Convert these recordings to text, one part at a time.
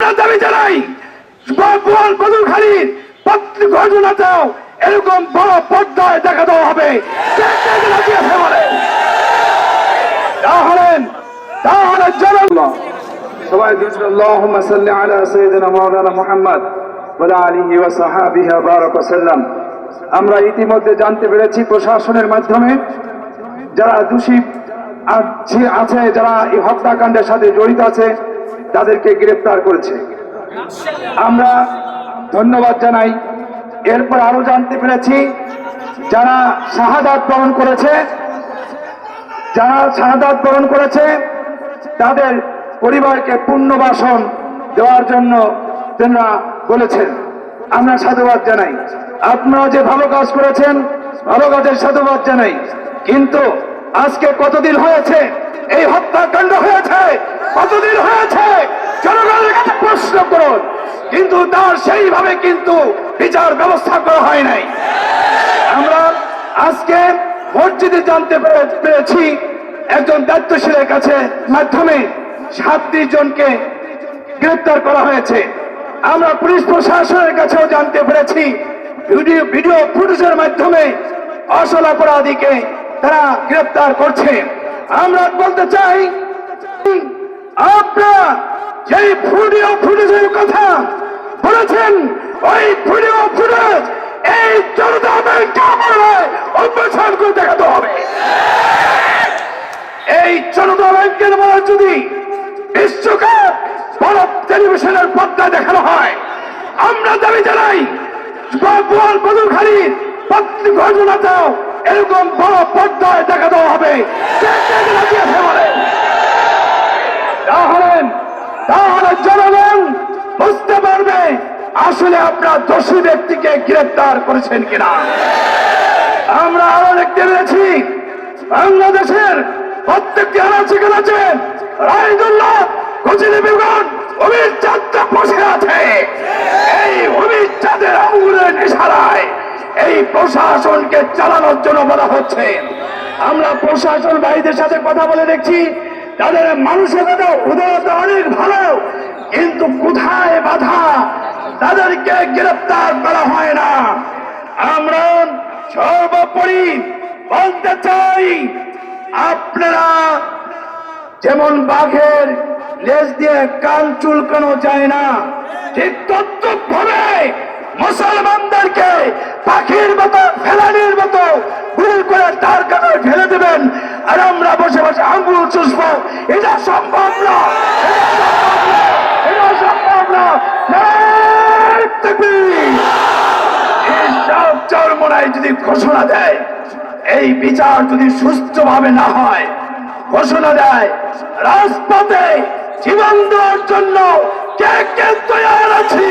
আমরা দাবি জানাই বদলখালীর ঘটনাটাও এরকম বড় পর্দায় দেখা দেওয়া হবে। সবাই আল্লাহুম্মা সাল্লি আলা সাইয়্যিদিনা মাওলানা মুহাম্মদ ওয়া আলা আলিহি ওয়া সাহবিহি ওয়া বারাক ওয়া সাল্লাম। আমরা ইতিমধ্যে জানতে পেরেছি প্রশাসনের মাধ্যমে যারা দোষী আছে, যারা এই হত্যাকাণ্ডের সাথে জড়িত আছে, তাদেরকে গ্রেফতার করেছে। আমরা ধন্যবাদ জানাই। এরপর আরো জানতে পেরেছি যারা শাহাদাত বরণ করেছে তাদের পরিবারকে পুনর্বাসন দেওয়ার জন্য তারা বলেছেন। আমরা সাধুবাদ জানাই। আপনারা যে ভালো কাজ করেছেন, ভালো কাজের সাধুবাদ জানাই। কিন্তু আজকে কতদিন হয়েছে এই হত্যাকাণ্ড হয়েছে? কতদিন হয়েছে? জনগণের কাছে প্রশ্ন করুন। কিন্তু তার সেইভাবে কিন্তু বিচার ব্যবস্থা করা হয় নাই। আমরা আজকে মসজিদে জানতে পেরেছি একজন দায়িত্বশীলের কাছে মাধ্যমে 37 জনকে গ্রেফতার করা হয়েছে। আমরা পুলিশ প্রশাসনের কাছেও জানতে পেরেছি ভিডিও ফুটেজের মাধ্যমে আসল অপরাধীকে তারা গ্রেফতার করছে। আমরা বলতে চাই, আপনারা যে ভিডিও ফুটেজের কথা বলেছেন, ওই ভিডিও ফুটেজ এই জনতা ব্যাংকে অপসারণ করে দেখাতে হবে। এই জনতা ব্যাংকের মধ্যে যদি বিশ্বকাপ বড় টেলিভিশনের পর্দায় দেখানো হয়, আমরা দাবি জানাই বদলখালীর ঘটনাটাও এরকম বড় পর্দায় দেখা দেওয়া হবে। তাহলে জনগণ বুঝতে পারবে আসলে আপনার দোষী ব্যক্তিকে গ্রেফতার করেছেন কিনা। আমরা আরো দেখতে পেরেছি বাংলাদেশের প্রত্যেকটি আনাচে রায়দুল্লাহ গজনী বেগম অভিজাত বসে আছে। এই অভিজাতের আঙুলের ইশারায় এই প্রশাসনকে চালানোর জন্য বলা হচ্ছে। আমরা প্রশাসন ভাইদের সাথে কথা বলে দেখছি, তাদের মানসিকতা উদারতা অনেক ভালো, কিন্তু কোথায় বাধা? তাদেরকে গ্রেফতার করা হয় না। আমরা সর্বোপরি বলতে চাই, আপনারা যেমন বাঘের লেজ দিয়ে কান চুলকানো যায় না, ঠিক তদ্রুপভাবে মুসলমানদেরকে পাখির মতো ফেলানির মতো ভুল করে তার কাছে ঢেলে দেবেন আর আমরা বসে বসে আঙ্গুল চুষবো। এটা সম্ভব না, এটা সম্ভব না। এইসব চরমোনায় যদি ঘোষণা দেয়, এই বিচার যদি সুষ্ঠুভাবে না হয়, ঘোষণা দেয় রাজপথে জীবন দেওয়ার জন্য কে কে তৈরি আছি,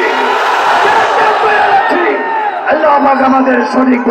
আল্লাহ আমাদের সঠিক